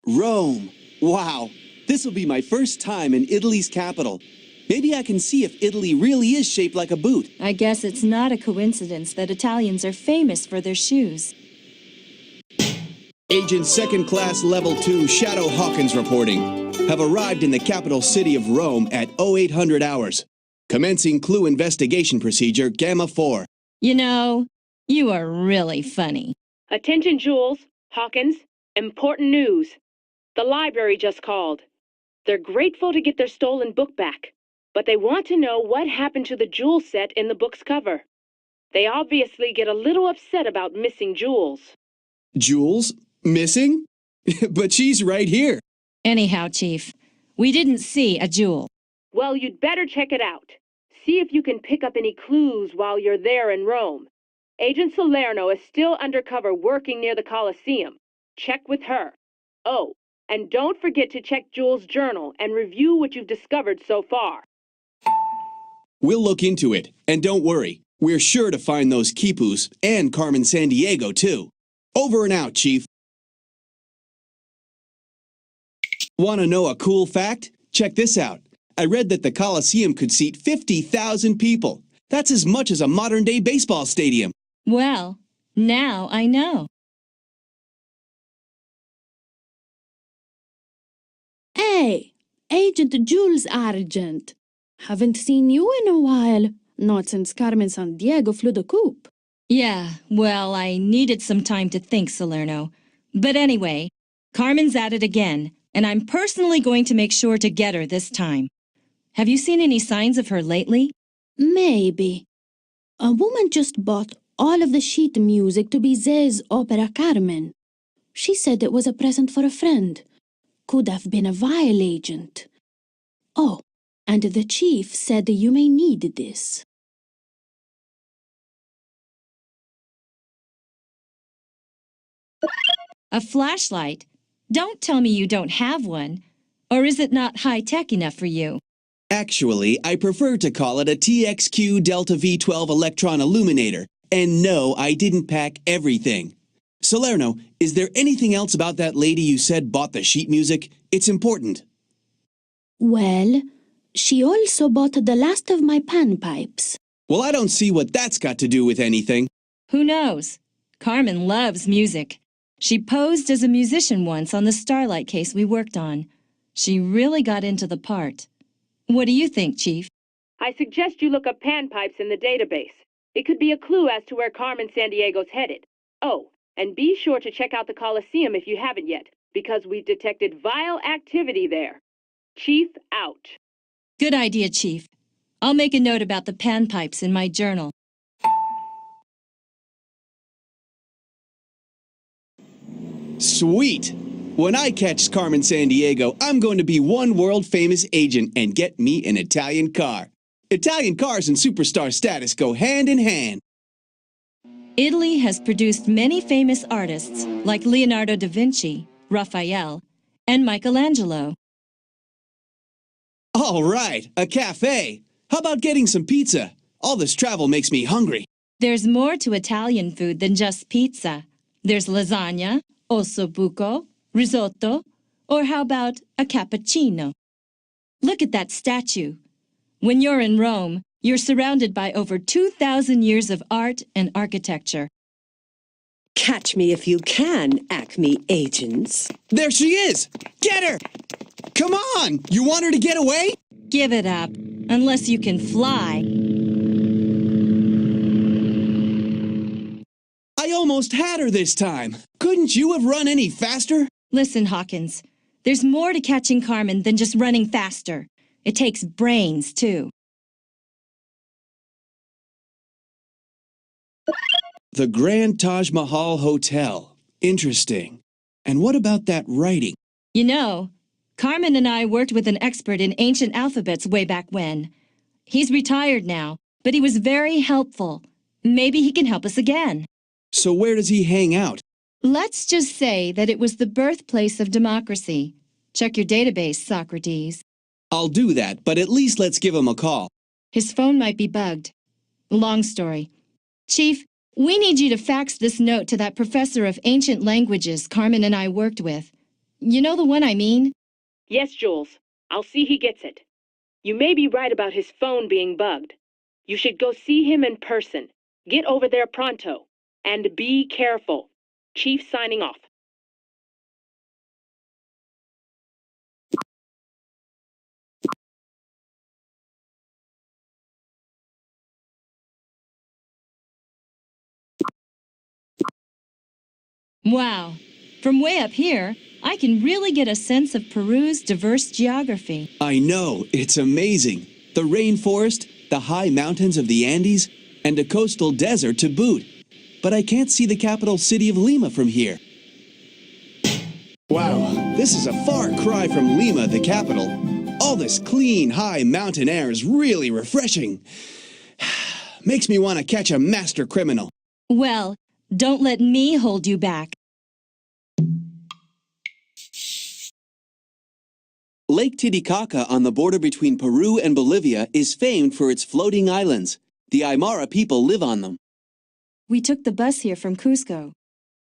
Rome. Wow. This will be my first time in Italy's capital. Maybe I can see if Italy really is shaped like a boot. I guess it's not a coincidence that Italians are famous for their shoes. Agent Second Class Level 2 Shadow Hawkins reporting. Have arrived in the capital city of Rome at 0800 hours. Commencing clue investigation procedure Gamma 4. You know, you are really funny. Attention, Jules, Hawkins. Important news. The library just called. They're grateful to get their stolen book back, but they want to know what happened to the jewel set in the book's cover. They obviously get a little upset about missing Jules. Jules? Missing? But she's right here. Anyhow, Chief, we didn't see a jewel. Well, you'd better check it out. See if you can pick up any clues while you're there in Rome. Agent Salerno is still undercover working near the Colosseum. Check with her. Oh, and don't forget to check Jules' journal and review what you've discovered so far. We'll look into it, and don't worry. We're sure to find those Khipus and Carmen Sandiego, too. Over and out, Chief. Want to know a cool fact? Check this out. I read that the Colosseum could seat 50,000 people. That's as much as a modern-day baseball stadium. Well, now I know. Hey, Agent Jules Argent. Haven't seen you in a while. Not since Carmen Sandiego flew the coop. Yeah, well, I needed some time to think, Salerno. But anyway, Carmen's at it again, and I'm personally going to make sure to get her this time. Have you seen any signs of her lately? Maybe. A woman just bought all of the sheet music to Bizet's opera Carmen. She said it was a present for a friend. Could have been a vile agent. Oh, and the chief said you may need this. A flashlight? Don't tell me you don't have one. Or is it not high-tech enough for you? Actually, I prefer to call it a TXQ Delta V12 electron illuminator. And no, I didn't pack everything. Salerno, is there anything else about that lady you said bought the sheet music? It's important. Well, she also bought the last of my panpipes. Well, I don't see what that's got to do with anything. Who knows? Carmen loves music. She posed as a musician once on the Starlight case we worked on. She really got into the part. What do you think, Chief? I suggest you look up panpipes in the database. It could be a clue as to where Carmen Sandiego's headed. Oh, and be sure to check out the Colosseum if you haven't yet, because we've detected vile activity there. Chief out. Good idea, Chief. I'll make a note about the panpipes in my journal. Sweet! When I catch Carmen Sandiego, I'm going to be one world-famous agent and get me an Italian car. Italian cars and superstar status go hand in hand. Italy has produced many famous artists like Leonardo da Vinci, Raphael, and Michelangelo. All right, a cafe. How about getting some pizza? All this travel makes me hungry. There's more to Italian food than just pizza. There's lasagna, ossobuco, risotto, or how about a cappuccino? Look at that statue. When you're in Rome, you're surrounded by over 2,000 years of art and architecture. Catch me if you can, Acme agents. There she is! Get her! Come on! You want her to get away? Give it up, unless you can fly. I almost had her this time. Couldn't you have run any faster? Listen, Hawkins, there's more to catching Carmen than just running faster. It takes brains, too. The Grand Taj Mahal Hotel. Interesting. And what about that writing? You know, Carmen and I worked with an expert in ancient alphabets way back when. He's retired now, but he was very helpful. Maybe he can help us again. So where does he hang out? Let's just say that it was the birthplace of democracy. Check your database, Socrates. I'll do that, but at least let's give him a call. His phone might be bugged. Long story. Chief, we need you to fax this note to that professor of ancient languages Carmen and I worked with. You know the one I mean? Yes, Jules. I'll see he gets it. You may be right about his phone being bugged. You should go see him in person. Get over there pronto. And be careful. Chief signing off. Wow. From way up here, I can really get a sense of Peru's diverse geography. I know, it's amazing. The rainforest, the high mountains of the Andes, and a coastal desert to boot. But I can't see the capital city of Lima from here. Wow, this is a far cry from Lima, the capital. All this clean, high mountain air is really refreshing. Makes me want to catch a master criminal. Well, don't let me hold you back. Lake Titicaca on the border between Peru and Bolivia is famed for its floating islands. The Aymara people live on them. We took the bus here from Cusco.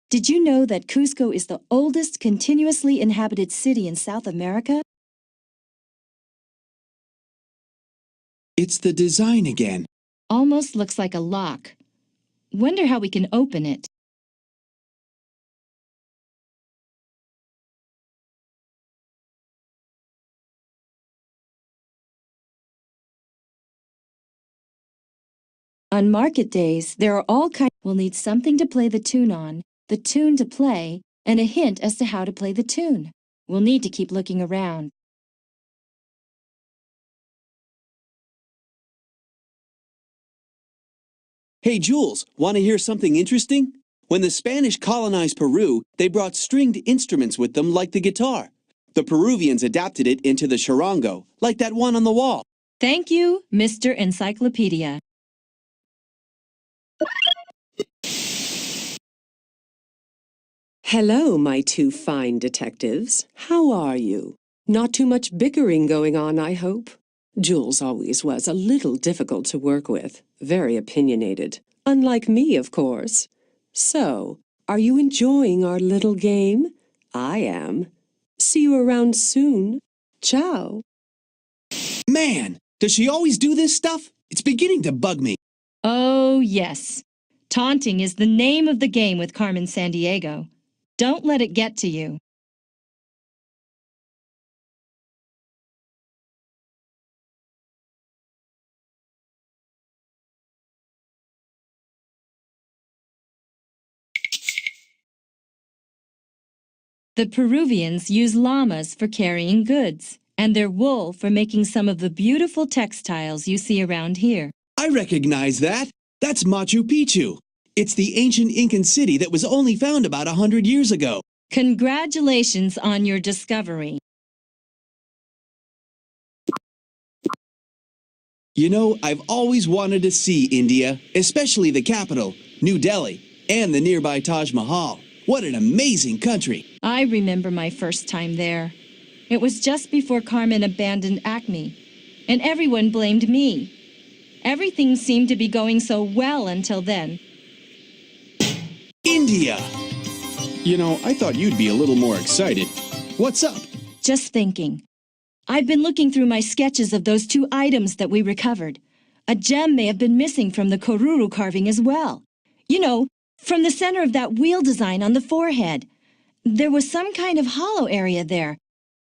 Did you know that Cusco is the oldest continuously inhabited city in South America? It's the design again. Almost looks like a lock. Wonder how we can open it. On market days, there are all kinds. We'll need something to play the tune on, the tune to play, and a hint as to how to play the tune. We'll need to keep looking around. Hey, Jules, want to hear something interesting? When the Spanish colonized Peru, they brought stringed instruments with them like the guitar. The Peruvians adapted it into the charango, like that one on the wall. Thank you, Mr. Encyclopedia. Hello, my two fine detectives. How are you? Not too much bickering going on, I hope. Jules always was a little difficult to work with, very opinionated. Unlike me, of course. So, are you enjoying our little game? I am. See you around soon. Ciao. Man, does she always do this stuff? It's beginning to bug me. Oh, yes. Taunting is the name of the game with Carmen Sandiego. Don't let it get to you. The Peruvians use llamas for carrying goods, and their wool for making some of the beautiful textiles you see around here. I recognize that. That's Machu Picchu. It's the ancient Incan city that was only found about 100 years ago. Congratulations on your discovery. You know, I've always wanted to see India, especially the capital, New Delhi, and the nearby Taj Mahal. What an amazing country. I remember my first time there. It was just before Carmen abandoned Acme, and everyone blamed me. Everything seemed to be going so well until then. India! You know, I thought you'd be a little more excited. What's up? Just thinking. I've been looking through my sketches of those two items that we recovered. A gem may have been missing from the Koruru carving as well. You know, from the center of that wheel design on the forehead. There was some kind of hollow area there.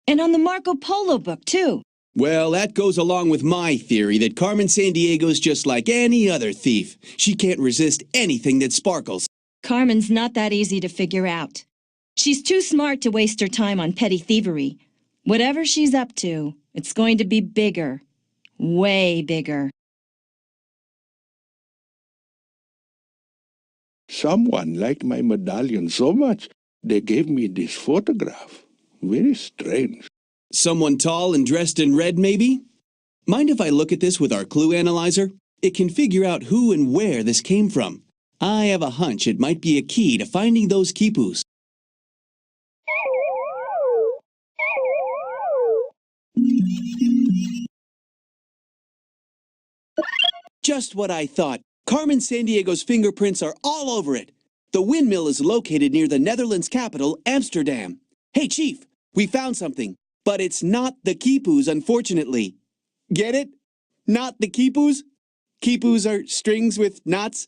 And on the Marco Polo book, too. Well, that goes along with my theory that Carmen Sandiego's just like any other thief. She can't resist anything that sparkles. Carmen's not that easy to figure out. She's too smart to waste her time on petty thievery. Whatever she's up to, it's going to be bigger. Way bigger. Someone liked my medallion so much, they gave me this photograph. Very strange. Someone tall and dressed in red, maybe? Mind if I look at this with our clue analyzer? It can figure out who and where this came from. I have a hunch it might be a key to finding those Khipus. Just what I thought. Carmen Sandiego's fingerprints are all over it. The windmill is located near the Netherlands capital, Amsterdam. Hey, Chief, We found something, but it's not the Khipus, unfortunately. Get it? Not the Khipus? Khipus are strings with knots?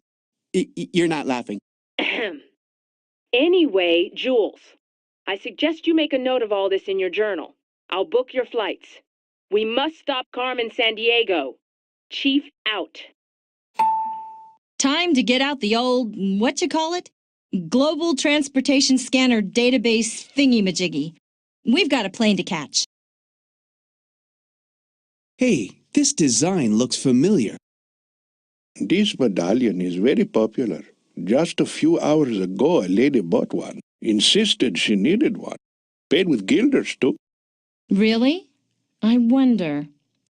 You're not laughing. Anyway, Jules, I suggest you make a note of all this in your journal. I'll book your flights. We must stop Carmen Sandiego. Chief out. Time to get out the old, Global Transportation Scanner Database thingy-majiggy. We've got a plane to catch. Hey, this design looks familiar. This medallion is very popular. Just a few hours ago, a lady bought one. Insisted she needed one. Paid with guilders, too. Really? I wonder.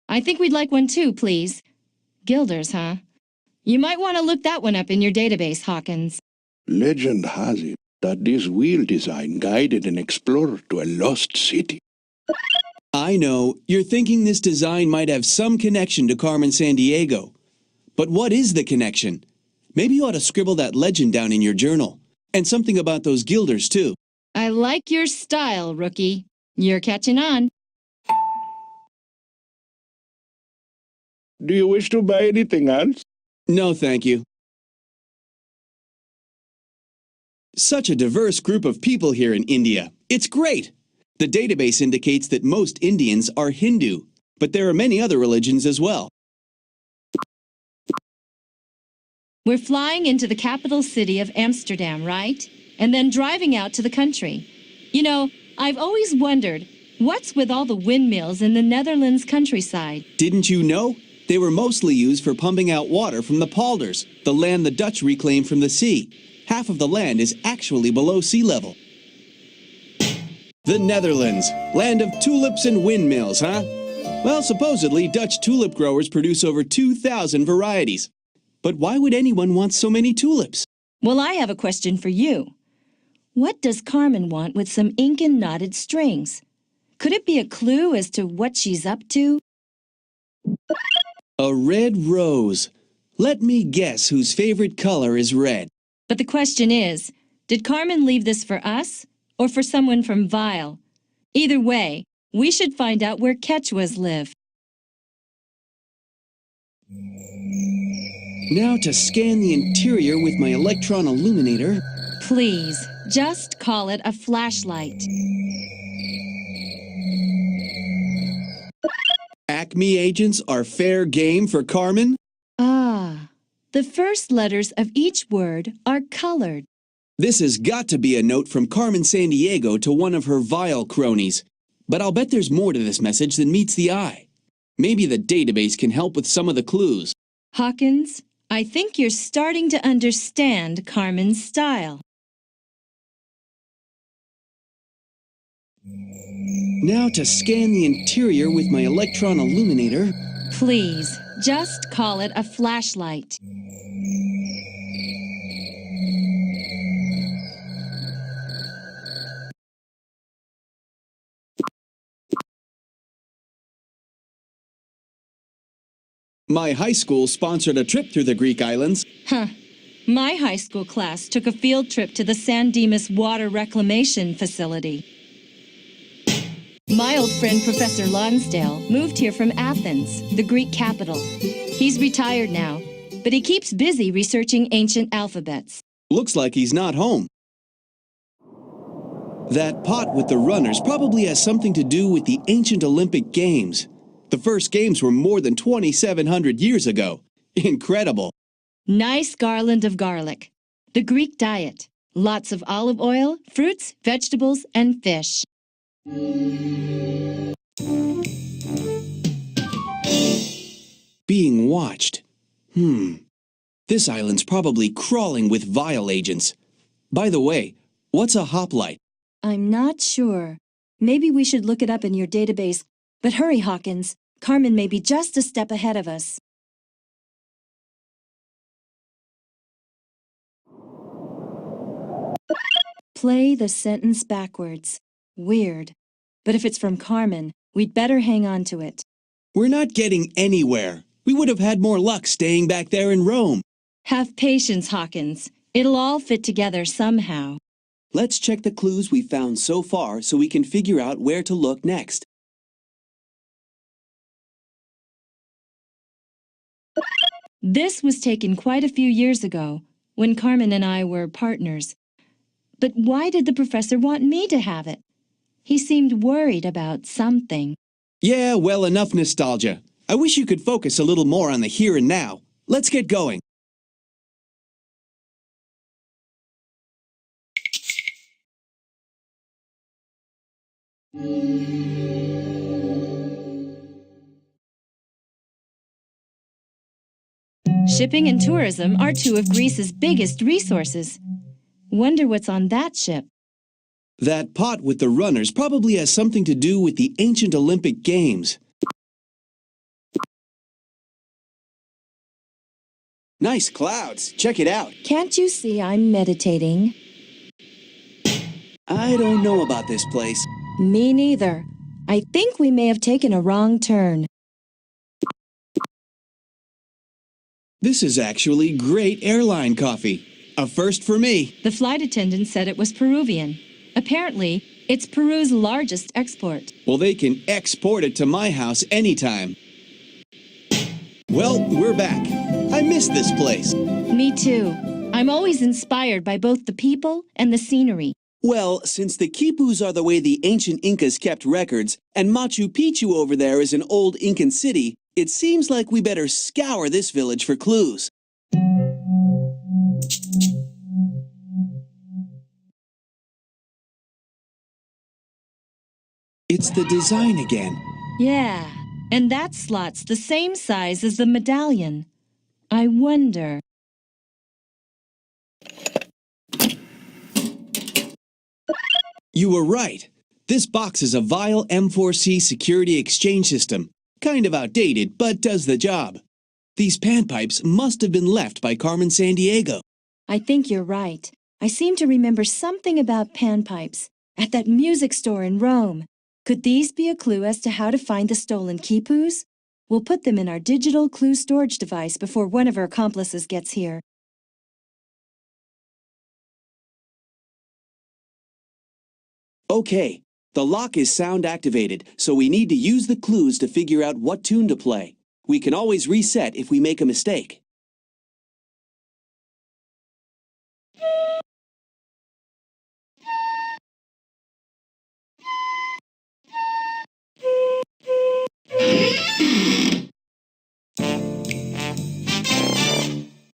I think we'd like one too, please. Guilders, huh? You might want to look that one up in your database, Hawkins. Legend has it that this wheel design guided an explorer to a lost city. I know, you're thinking this design might have some connection to Carmen Sandiego. But what is the connection? Maybe you ought to scribble that legend down in your journal. And something about those guilders, too. I like your style, rookie. You're catching on. Do you wish to buy anything else? No, thank you. Such a diverse group of people here in India. It's great. The database indicates that most Indians are Hindu, but there are many other religions as well. We're flying into the capital city of Amsterdam, right? And then driving out to the country. You know, I've always wondered, what's with all the windmills in the Netherlands countryside? Didn't you know? They were mostly used for pumping out water from the polders, the land the Dutch reclaimed from the sea. Half of the land is actually below sea level. The Netherlands, land of tulips and windmills, huh? Well, supposedly, Dutch tulip growers produce over 2,000 varieties. But why would anyone want so many tulips? Well, I have a question for you. What does Carmen want with some ink and knotted strings? Could it be a clue as to what she's up to? A red rose. Let me guess whose favorite color is red. But the question is, did Carmen leave this for us or for someone from Vile? Either way, we should find out where Quechuas live. Now to scan the interior with my electron illuminator. Please, just call it a flashlight. Acme agents are fair game for Carmen? Ah, the first letters of each word are colored. This has got to be a note from Carmen Sandiego to one of her Vile cronies. But I'll bet there's more to this message than meets the eye. Maybe the database can help with some of the clues. Hawkins, I think you're starting to understand Carmen's style. Now to scan the interior with my electron illuminator. Please, just call it a flashlight. My high school sponsored a trip through the Greek islands. Huh. My high school class took a field trip to the San Dimas Water Reclamation Facility. My old friend Professor Lonsdale moved here from Athens, the Greek capital. He's retired now, but he keeps busy researching ancient alphabets. Looks like he's not home. That pot with the runners probably has something to do with the ancient Olympic Games. The first games were more than 2,700 years ago. Incredible. Nice garland of garlic. The Greek diet. Lots of olive oil, fruits, vegetables, and fish. Being watched. This island's probably crawling with Vile agents. By the way, what's a hoplite? I'm not sure. Maybe we should look it up in your database. But hurry, Hawkins. Carmen may be just a step ahead of us. Play the sentence backwards. Weird. But if it's from Carmen, we'd better hang on to it. We're not getting anywhere. We would have had more luck staying back there in Rome. Have patience, Hawkins. It'll all fit together somehow. Let's check the clues we've found so far so we can figure out where to look next. This was taken quite a few years ago, when Carmen and I were partners. But why did the professor want me to have it? He seemed worried about something. Yeah, well, enough nostalgia. I wish you could focus a little more on the here and now. Let's get going. Shipping and tourism are two of Greece's biggest resources. Wonder what's on that ship. That pot with the runners probably has something to do with the ancient Olympic Games. Nice clouds. Check it out. Can't you see I'm meditating? I don't know about this place. Me neither. I think we may have taken a wrong turn. This is actually great airline coffee. A first for me. The flight attendant said it was Peruvian. Apparently, it's Peru's largest export. Well, they can export it to my house anytime. Well, we're back. I miss this place. Me too. I'm always inspired by both the people and the scenery. Well, since the Khipus are the way the ancient Incas kept records, and Machu Picchu over there is an old Incan city, it seems like we better scour this village for clues. It's the design again. Yeah, and that slot's the same size as the medallion. I wonder... You were right. This box is a Vial M4C security exchange system. Kind of outdated, but does the job. These panpipes must have been left by Carmen Sandiego. I think you're right. I seem to remember something about panpipes at that music store in Rome. Could these be a clue as to how to find the stolen Khipus? We'll put them in our digital clue storage device before one of our accomplices gets here. Okay, the lock is sound activated, so we need to use the clues to figure out what tune to play. We can always reset if we make a mistake.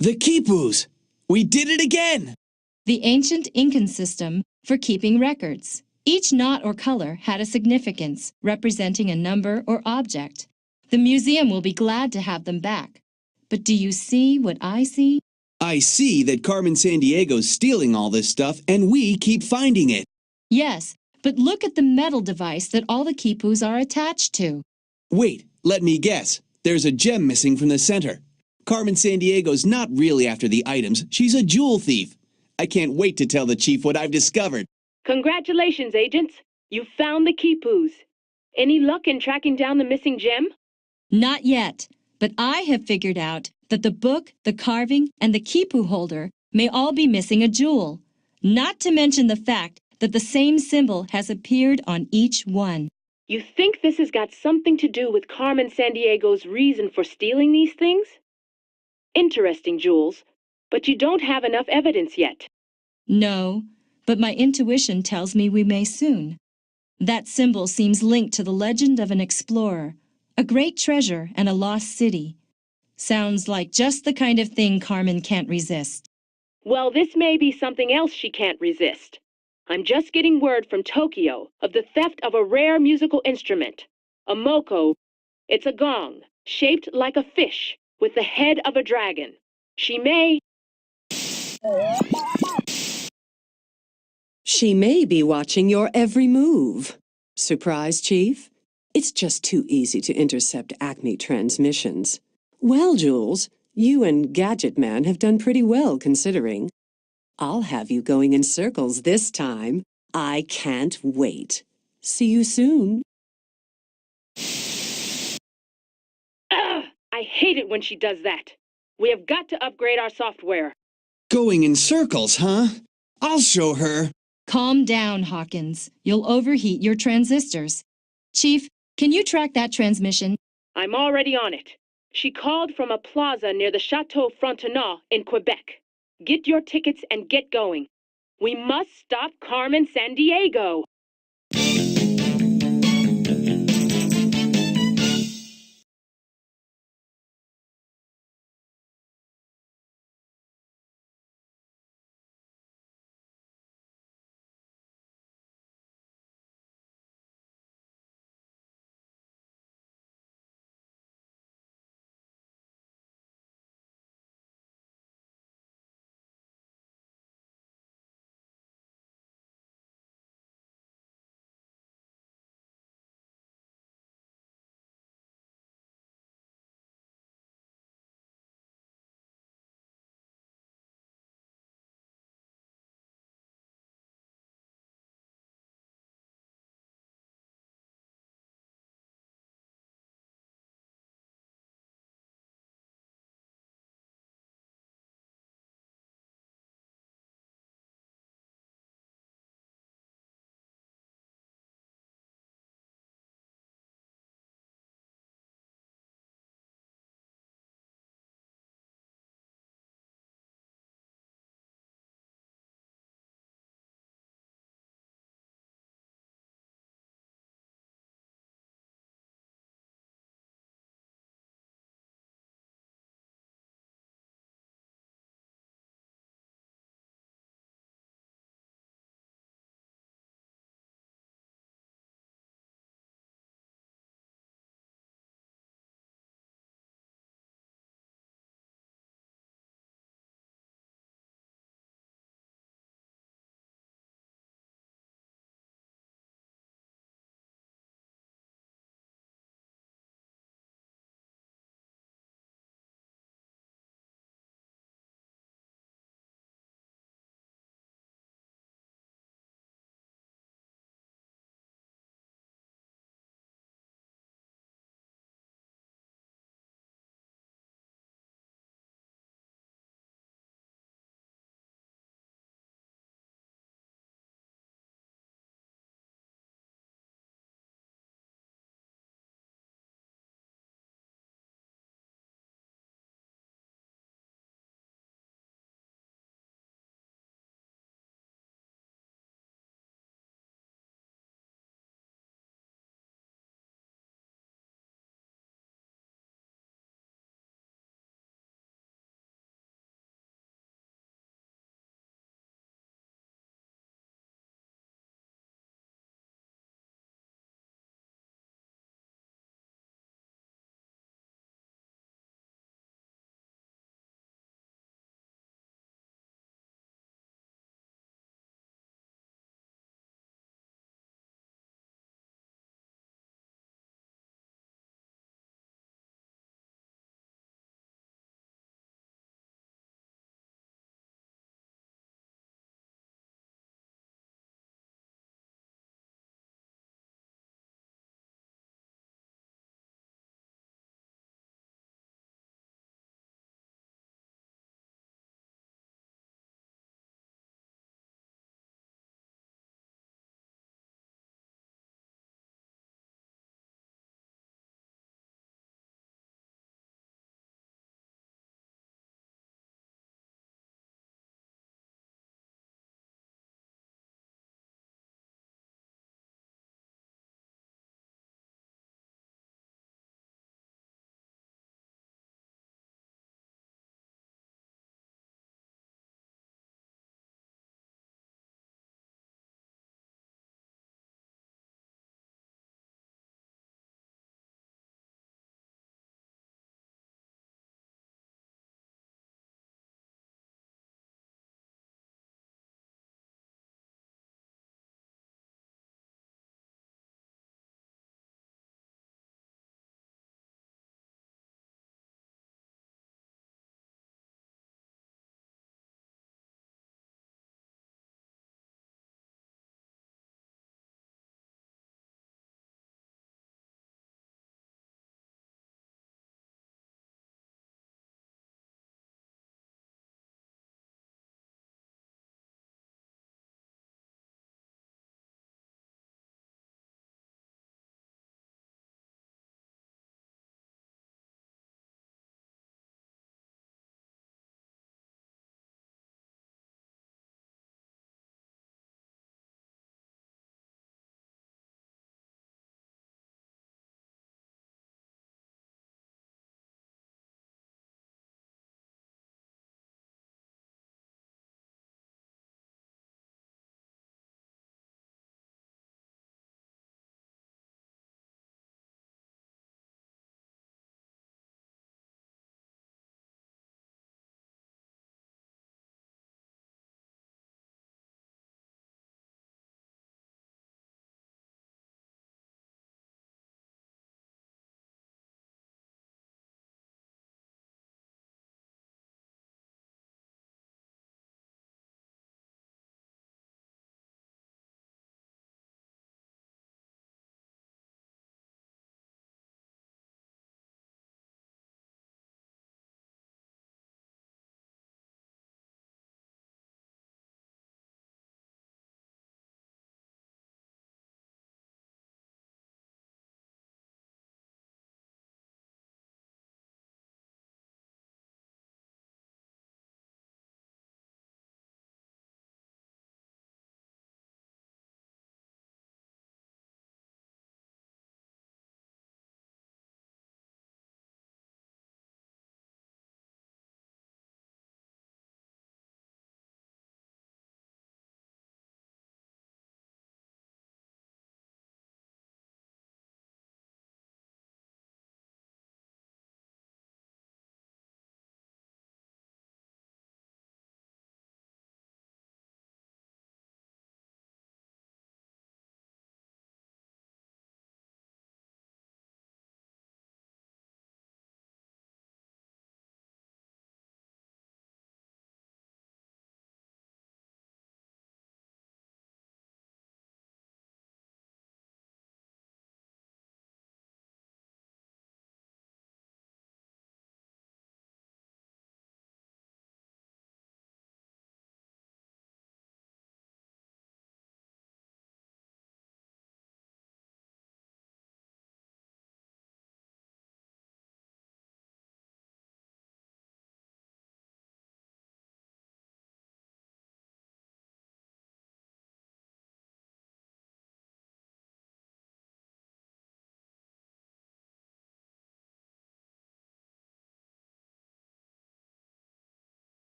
The Khipus! We did it again! The ancient Incan system for keeping records. Each knot or color had a significance, representing a number or object. The museum will be glad to have them back. But do you see what I see? I see that Carmen Sandiego's stealing all this stuff, and we keep finding it. Yes, but look at the metal device that all the Khipus are attached to. Wait, let me guess. There's a gem missing from the center. Carmen Sandiego's not really after the items. She's a jewel thief. I can't wait to tell the chief what I've discovered. Congratulations, agents. You found the Khipus. Any luck in tracking down the missing gem? Not yet, but I have figured out that the book, the carving, and the Khipu holder may all be missing a jewel. Not to mention the fact that the same symbol has appeared on each one. You think this has got something to do with Carmen Sandiego's reason for stealing these things? Interesting, Jules, but you don't have enough evidence yet. No, but my intuition tells me we may soon. That symbol seems linked to the legend of an explorer, a great treasure and a lost city. Sounds like just the kind of thing Carmen can't resist. Well, this may be something else she can't resist. I'm just getting word from Tokyo of the theft of a rare musical instrument, a moko. It's a gong, shaped like a fish, with the head of a dragon. She may be watching your every move. Surprise, Chief? It's just too easy to intercept Acme transmissions. Well, Jules, you and Gadget Man have done pretty well considering. I'll have you going in circles this time. I can't wait. See you soon. Ugh! I hate it when she does that. We have got to upgrade our software. Going in circles, huh? I'll show her. Calm down, Hawkins. You'll overheat your transistors. Chief, can you track that transmission? I'm already on it. She called from a plaza near the Chateau Frontenac in Quebec. Get your tickets and get going. We must stop Carmen Sandiego.